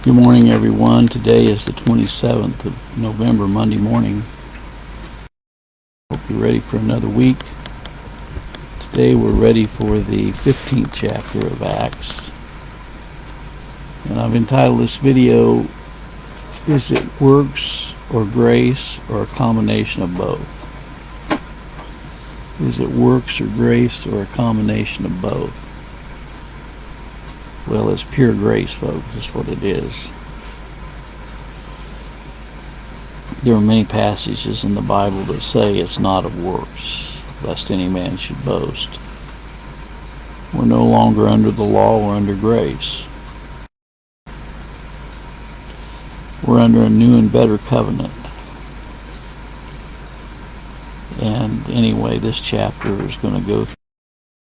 Good morning, everyone. Today is the 27th of November, Monday morning. Hope you're ready for another week. Today we're ready for the 15th chapter of Acts. And I've entitled this video, Is it Works or Grace or a Combination of Both? Is it works or grace or a combination of both? Well, it's pure grace, folks. That's what it is. There are many passages in the Bible that say it's not of works, lest any man should boast. We're no longer under the law, we're under grace. We're under a new and better covenant. And anyway, this chapter is going to go through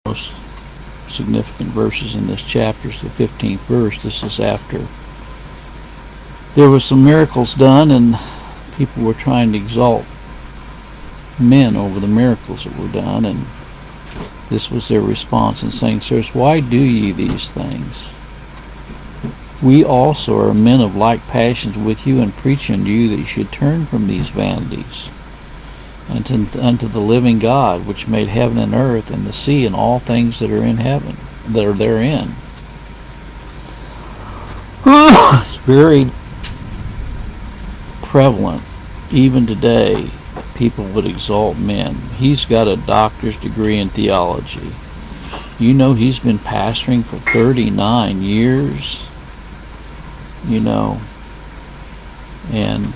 the most significant verses in this chapter. Is the 15th verse. This is after there were some miracles done and people were trying to exalt men over the miracles that were done, and this was their response in saying, Sirs, why do ye these things? We also are men of like passions with you, and preach unto you that you should turn from these vanities unto the living God, which made heaven and earth and the sea and all things that are in heaven, that are therein. It's very prevalent. Even today, people would exalt men. He's got a doctor's degree in theology. You know, he's been pastoring for 39 years, and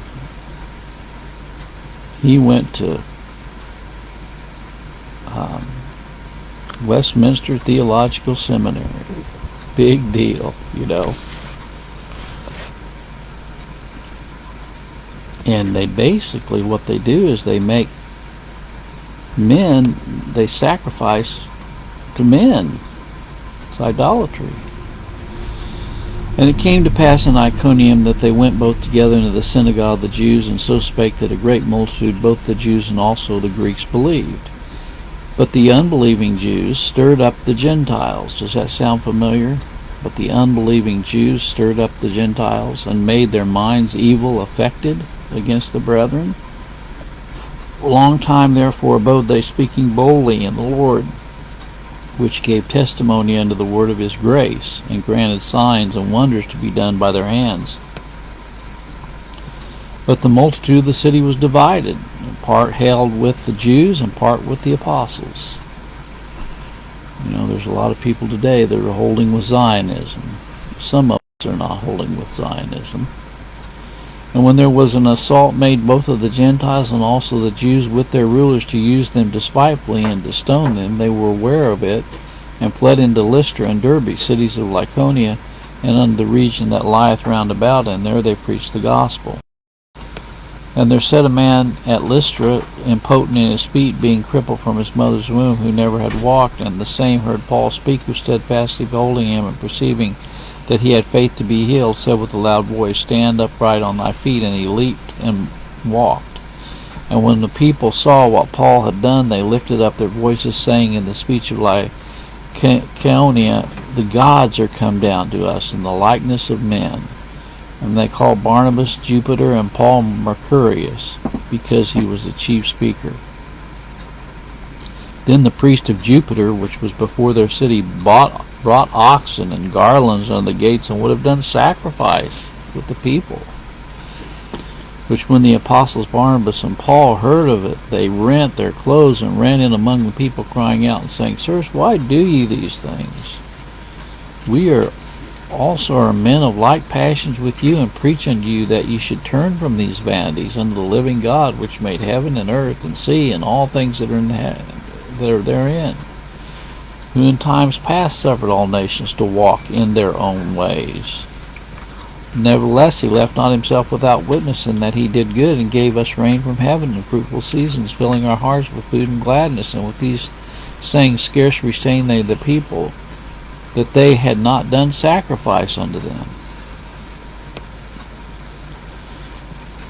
he went to Westminster Theological Seminary. Big deal, And they basically, what they do is they make men, they sacrifice to men. It's idolatry. And it came to pass in Iconium that they went both together into the synagogue of the Jews, and so spake that a great multitude, both the Jews and also the Greeks, believed. But the unbelieving Jews stirred up the Gentiles. Does that sound familiar? But the unbelieving Jews stirred up the Gentiles, and made their minds evil affected against the brethren. A long time therefore abode they, speaking boldly in the Lord, which gave testimony unto the word of his grace, and granted signs and wonders to be done by their hands. But the multitude of the city was divided, and part held with the Jews and part with the apostles. There's a lot of people today that are holding with Zionism. Some of us are not holding with Zionism. And when there was an assault made both of the Gentiles and also the Jews with their rulers to use them despitefully and to stone them, they were aware of it, and fled into Lystra and Derbe, cities of Lycaonia, and unto the region that lieth round about, and there they preached the gospel. And there sat a man at Lystra, impotent in his feet, being crippled from his mother's womb, who never had walked, and the same heard Paul speak, who steadfastly beholding him, and perceiving that he had faith to be healed, said with a loud voice, Stand upright on thy feet. And he leaped and walked. And when the people saw what Paul had done, they lifted up their voices, saying in the speech of Lycaonia, The gods are come down to us in the likeness of men. And they called Barnabas Jupiter, and Paul Mercurius, because he was the chief speaker. Then the priest of Jupiter, which was before their city, brought oxen and garlands on the gates, and would have done sacrifice with the people. Which when the apostles Barnabas and Paul heard of it, they rent their clothes and ran in among the people, crying out and saying, Sirs, why do ye these things? We also are men of like passions with you, and preach unto you that ye should turn from these vanities unto the living God, which made heaven and earth and sea and all things that are therein, who in times past suffered all nations to walk in their own ways. Nevertheless, he left not himself without witness, in that he did good, and gave us rain from heaven and fruitful seasons, filling our hearts with food and gladness. And with these sayings scarce restrained they the people, that they had not done sacrifice unto them.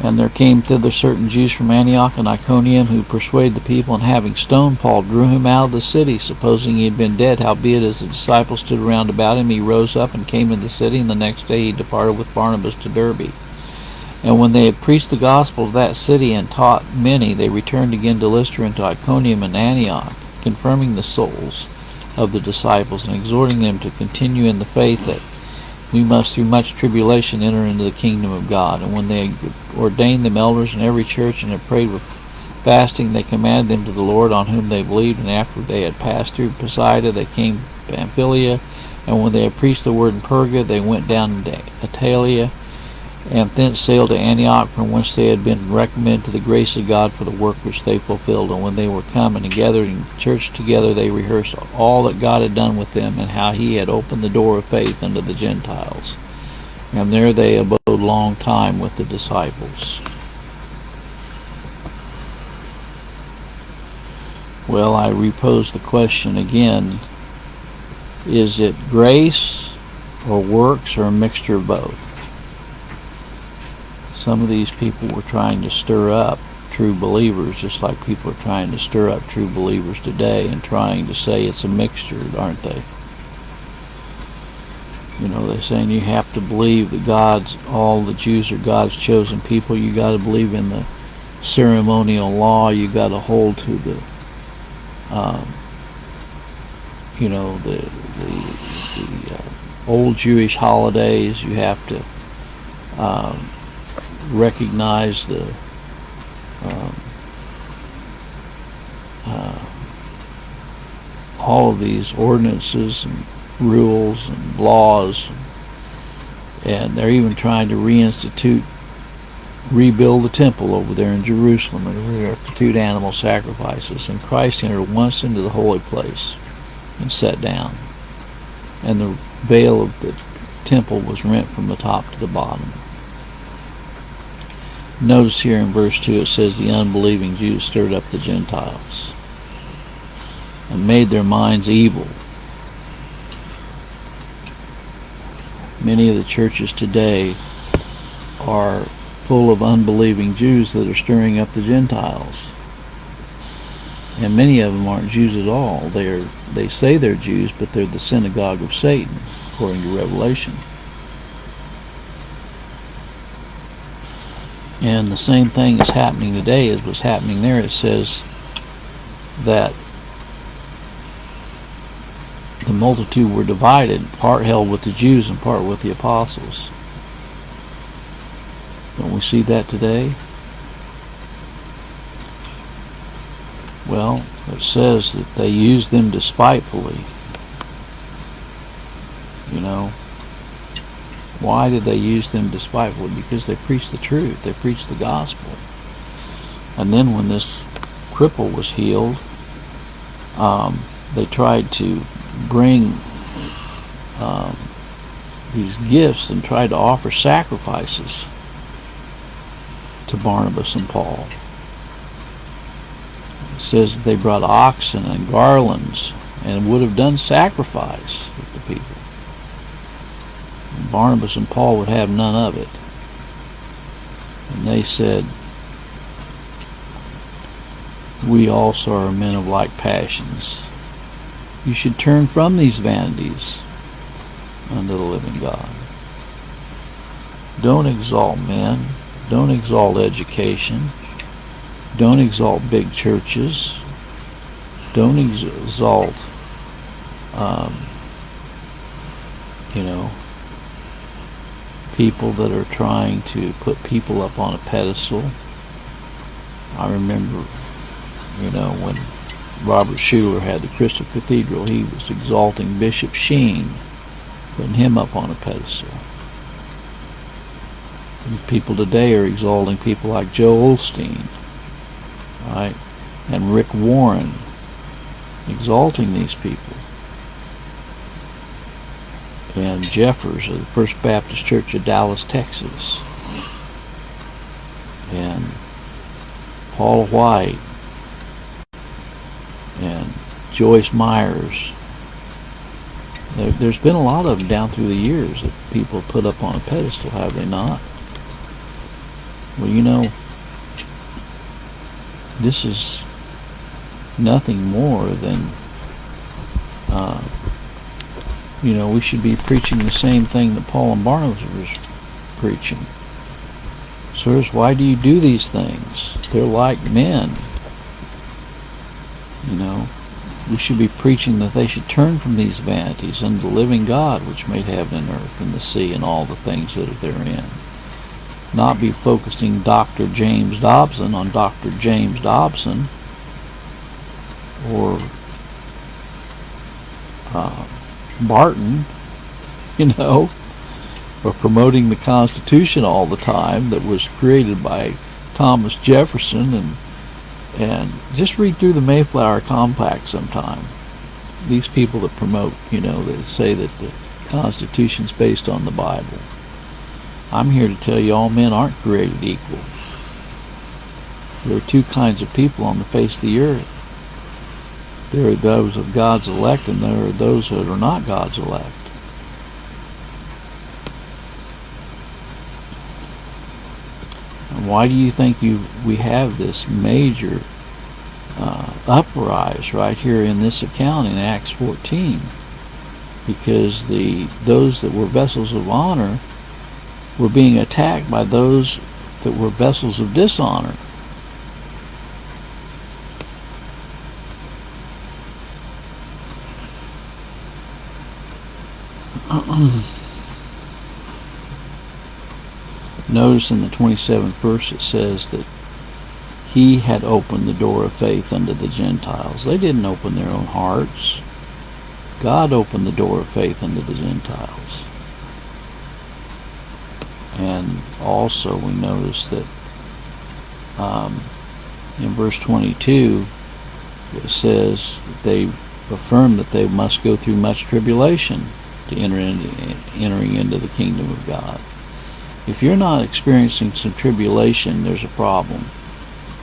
And there came thither certain Jews from Antioch and Iconium, who persuaded the people, and having stoned Paul, drew him out of the city, supposing he had been dead. Howbeit, as the disciples stood around about him, he rose up and came into the city, and the next day he departed with Barnabas to Derbe. And when they had preached the gospel of that city and taught many, they returned again to Lystra and to Iconium and Antioch, confirming the souls of the disciples, and exhorting them to continue in the faith, that we must through much tribulation enter into the kingdom of God. And when they had ordained them elders in every church, and had prayed with fasting, they commanded them to the Lord, on whom they believed. And after they had passed through Pisidia, they came to Pamphylia. And when they had preached the word in Perga, they went down into Attalia, and thence sailed to Antioch, from whence they had been recommended to the grace of God for the work which they fulfilled. And when they were come and gathered in church together, they rehearsed all that God had done with them, and how he had opened the door of faith unto the Gentiles. And there they abode long time with the disciples. Well, I repose the question again. Is it grace or works, or a mixture of both? Some of these people were trying to stir up true believers, just like people are trying to stir up true believers today, and trying to say it's a mixture, aren't they? You know, they're saying you have to believe that all the Jews are God's chosen people. You got to believe in the ceremonial law. You got to hold to the, the old Jewish holidays. You have to recognize the all of these ordinances and rules and laws, and they're even trying to rebuild the temple over there in Jerusalem, and reinstitute animal sacrifices. And Christ entered once into the holy place and sat down, and the veil of the temple was rent from the top to the bottom. Notice here in verse 2 it says the unbelieving Jews stirred up the Gentiles and made their minds evil. Many of the churches today are full of unbelieving Jews that are stirring up the Gentiles. And many of them aren't Jews at all. They say they're Jews, but they're the synagogue of Satan, according to Revelation. And the same thing is happening today as was happening there. It says that the multitude were divided, part held with the Jews and part with the apostles. Don't we see that today? Well, it says that they used them despitefully. You know, why did they use them despitefully? Because they preached the truth. They preached the gospel. And then when this cripple was healed, they tried to bring these gifts and tried to offer sacrifices to Barnabas and Paul. It says that they brought oxen and garlands and would have done sacrifice with the people. Barnabas and Paul would have none of it. And they said, we also are men of like passions. You should turn from these vanities unto the living God. Don't exalt men. Don't exalt education. Don't exalt big churches. Don't exalt, people that are trying to put people up on a pedestal. I remember, when Robert Schuller had the Crystal Cathedral, he was exalting Bishop Sheen, putting him up on a pedestal. And people today are exalting people like Joe Osteen, right, and Rick Warren, exalting these people. And Jeffers of the First Baptist Church of Dallas, Texas, and Paul White, and Joyce Myers. There's been a lot of them down through the years that people put up on a pedestal, have they not? Well, you know, this is nothing more than, you know, we should be preaching the same thing that Paul and Barnabas was preaching. Sirs, why do you do these things? They're like men. You know, we should be preaching that they should turn from these vanities unto the living God, which made heaven and earth and the sea and all the things that are therein. Not be focusing Dr. James Dobson on Dr. James Dobson, or Barton, you know, or promoting the Constitution all the time that was created by Thomas Jefferson, and just read through the Mayflower Compact sometime. These people that promote, you know, that say that the Constitution's based on the Bible. I'm here to tell you all men aren't created equal. There are two kinds of people on the face of the earth. There are those of God's elect, and there are those that are not God's elect. And why do you think we have this major uprise right here in this account in Acts 14? Because those that were vessels of honor were being attacked by those that were vessels of dishonor. Notice in the 27th verse it says that he had opened the door of faith unto the Gentiles. They didn't open their own hearts. God opened the door of faith unto the Gentiles. And also we notice that in verse 22 it says that they affirm that they must go through much tribulation to entering into the kingdom of God. If you're not experiencing some tribulation, there's a problem.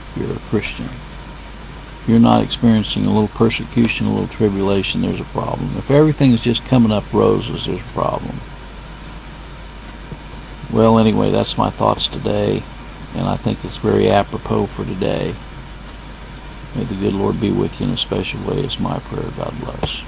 If you're a Christian. If you're not experiencing a little persecution, a little tribulation, there's a problem. If everything's just coming up roses, there's a problem. Well, anyway, that's my thoughts today, and I think it's very apropos for today. May the good Lord be with you in a special way is my prayer. God bless.